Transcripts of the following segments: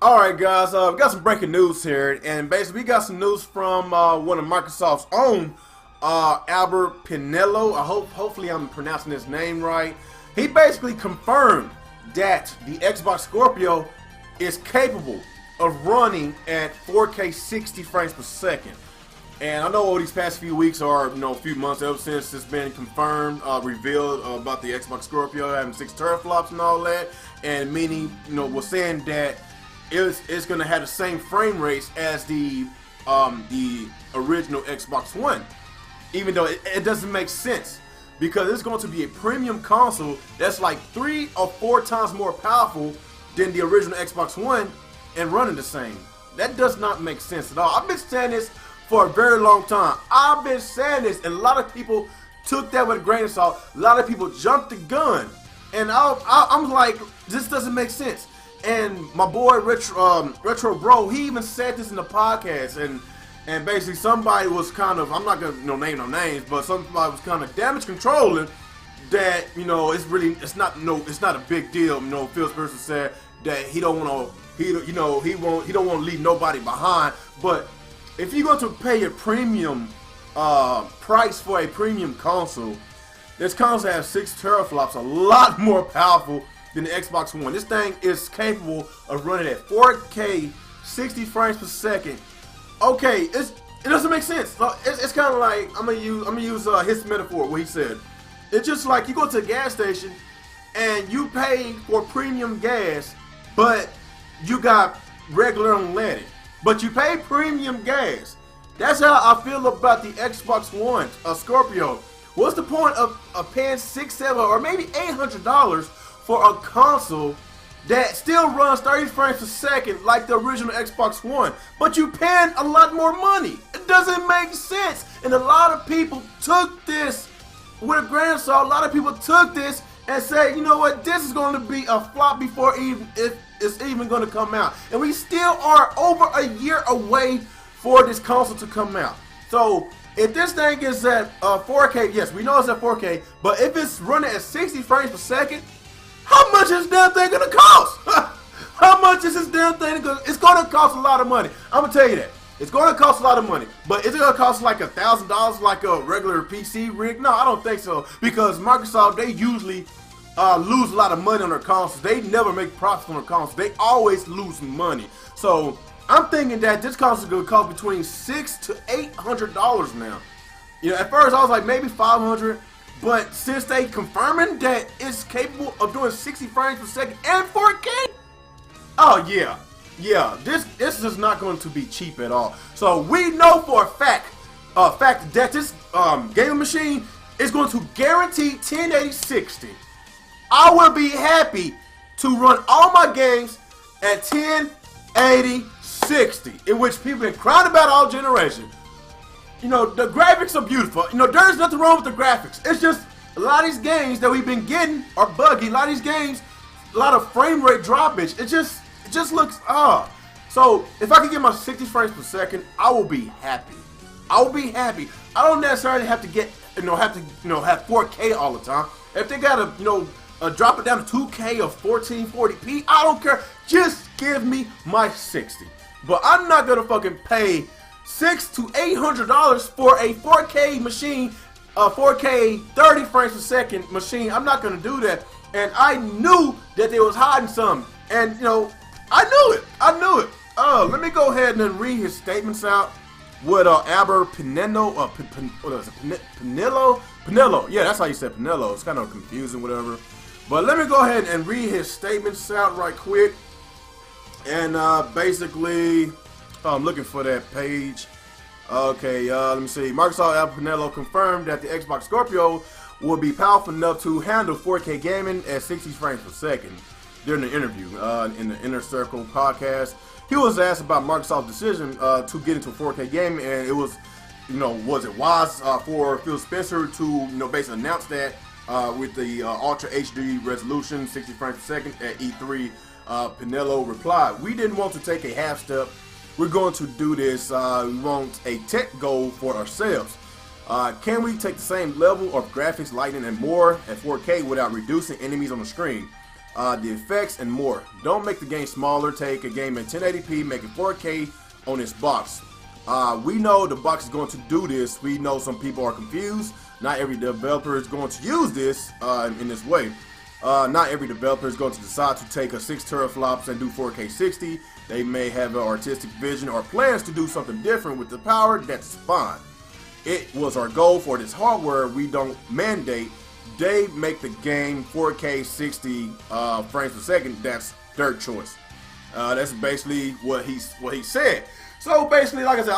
Alright guys, we got some breaking news here, and basically we got some news from one of Microsoft's own, Albert Pinello. Hopefully I'm pronouncing his name right. He basically confirmed that the Xbox Scorpio is capable of running at 4K 60 frames per second. And I know over these past few weeks or a few months ever since it's been confirmed, revealed about the Xbox Scorpio having 6 teraflops and all that, and meaning, was saying that it's going to have the same frame rates as the original Xbox One, even though it doesn't make sense because it's going to be a premium console that's like 3 or 4 times more powerful than the original Xbox One and running the same. That does not make sense at all. I've been saying this for a very long time. I've been saying this, and a lot of people took that with a grain of salt. A lot of people jumped the gun, and I'm like, this doesn't make sense. And my boy Retro Bro, he even said this in the podcast, and basically somebody was kind of, I'm not gonna name no names, but somebody was kind of damage controlling that it's not a big deal. Phil Spencer said that he don't want to leave nobody behind, but if you're going to pay a premium price for a premium console, this console has 6 teraflops, a lot more powerful than the Xbox One. This thing is capable of running at 4K 60 frames per second. Okay, it doesn't make sense. It's kind of like, I'm gonna use his metaphor, what he said. It's just like you go to a gas station and you pay for premium gas, but you got regular unleaded. But you pay premium gas. That's how I feel about the Xbox One, Scorpio. What's the point of paying $600, $700, or maybe $800 for a console that still runs 30 frames per second like the original Xbox One, but you paying a lot more money? It doesn't make sense. And a lot of people took this with a grain of salt. A lot of people took this and said, you know what, this is going to be a flop before it's even going to come out. And we still are over a year away for this console to come out. So if this thing is at 4K, yes, we know it's at 4K, but if it's running at 60 frames per second, how much is this damn thing going to cost? How much is this damn thing? It's going to cost a lot of money. I'm going to tell you that. It's going to cost a lot of money. But is it going to cost like $1,000 like a regular PC rig? No, I don't think so. Because Microsoft, they usually lose a lot of money on their consoles. They never make profits on their consoles. They always lose money. So I'm thinking that this console is going to cost between $600 to $800 now. At first I was like maybe $500, but since they confirming that it's capable of doing 60 frames per second and 4K, oh yeah, this is not going to be cheap at all. So we know for a fact that this gaming machine is going to guarantee 1080 60. I will be happy to run all my games at 1080 60, in which people have been crying about all generation. The graphics are beautiful. There's nothing wrong with the graphics. It's just a lot of these games that we've been getting are buggy. A lot of these games, a lot of frame rate droppage. It just looks odd. So if I can get my 60 frames per second, I will be happy. I will be happy. I don't necessarily have to get have 4K all the time. If they gotta drop it down to 2K or 1440p, I don't care. Just give me my 60. But I'm not gonna fucking pay $600 to $800 for a 4K machine, a 4K 30 frames per second machine. I'm not gonna do that. And I knew that they was hiding something. And I knew it. Let me go ahead and read his statements out. What Albert Pinello, Pinello, yeah, that's how you said Pinello. It's kind of confusing, whatever. But let me go ahead and read his statements out right quick. And basically, I'm looking for that page. Okay, let me see. Microsoft Albert Pinello confirmed that the Xbox Scorpio will be powerful enough to handle 4K gaming at 60 frames per second. During the interview in the Inner Circle podcast, he was asked about Microsoft's decision to get into 4K gaming, and it was, was it wise for Phil Spencer to, basically announce that with the Ultra HD resolution, 60 frames per second at E3. Pinello replied, "We didn't want to take a half step. We're going to do this. We want a tech goal for ourselves. Can we take the same level of graphics, lighting, and more at 4K without reducing enemies on the screen? the effects, and more. Don't make the game smaller. Take a game in 1080p, make it 4K on this box. We know the box is going to do this. We know some people are confused. Not every developer is going to use this in this way. Not every developer is going to decide to take a 6 teraflops and do 4K 60. They may have an artistic vision or plans to do something different with the power. That's fine. It was our goal for this hardware. We don't mandate. They make the game 4K 60 frames per second. That's their choice. That's basically what he said. So basically, like I said,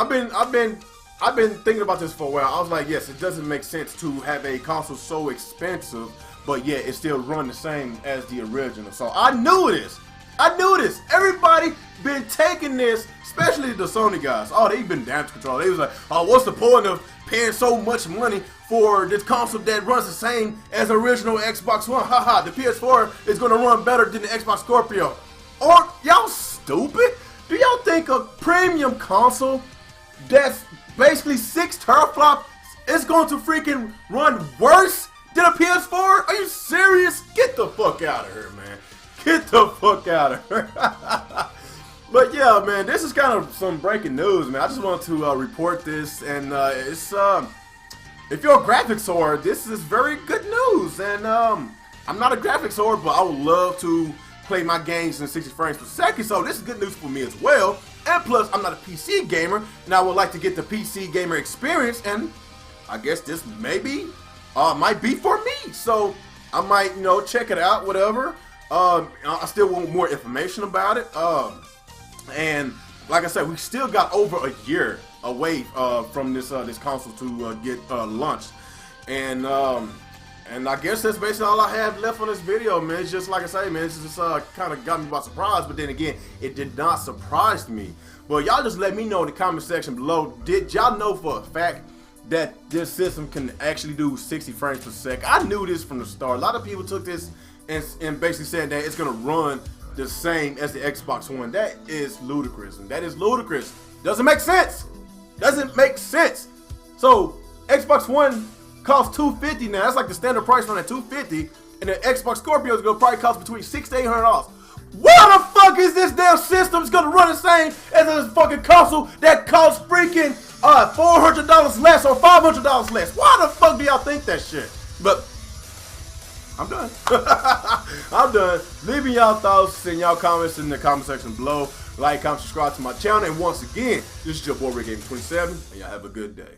I've been thinking about this for a while. I was like, yes, it doesn't make sense to have a console so expensive, but yet it still run the same as the original. So I knew this. Everybody been taking this, especially the Sony guys. Oh, they've been damage control. They was like, oh, what's the point of paying so much money for this console that runs the same as the original Xbox One? Haha, the PS4 is gonna run better than the Xbox Scorpio. Or y'all stupid? Do y'all think a premium console that's basically 6 teraflops is going to freaking run worse than a PS4? Are you serious? Get the fuck out of here, man. Get the fuck out of here. But yeah, man, this is kind of some breaking news, man. I just wanted to report this, and it's if you're a graphics whore, this is very good news. And I'm not a graphics whore, but I would love to play my games in 60 frames per second, so this is good news for me as well. And plus, I'm not a PC gamer, and I would like to get the PC gamer experience, and I guess this maybe might be for me. So I might, you know, check it out, whatever. I still want more information about it. And like I said, we still got over a year away from this console to get launched, and I guess that's basically all I have left on this video, man. It's just like I say, man, it's just kind of got me by surprise, but then again, it did not surprise me. Well, y'all just let me know in the comment section below, did y'all know for a fact that this system can actually do 60 frames per second? I knew this from the start. A lot of people took this and basically said that it's going to run the same as the Xbox One. That is ludicrous, and that is ludicrous. Doesn't make sense. Doesn't make sense. So, Xbox One costs $250 now. That's like the standard price run at $250, and the Xbox Scorpio is gonna probably cost between $600 to $800. Why the fuck is this damn system gonna run the same as this fucking console that costs freaking $400 less or $500 less? Why the fuck do y'all think that shit? But I'm done. I'm done. Leave me y'all thoughts and y'all comments in the comment section below. Like, comment, subscribe to my channel, and once again, this is your boy Rick Gaming 27, and y'all have a good day.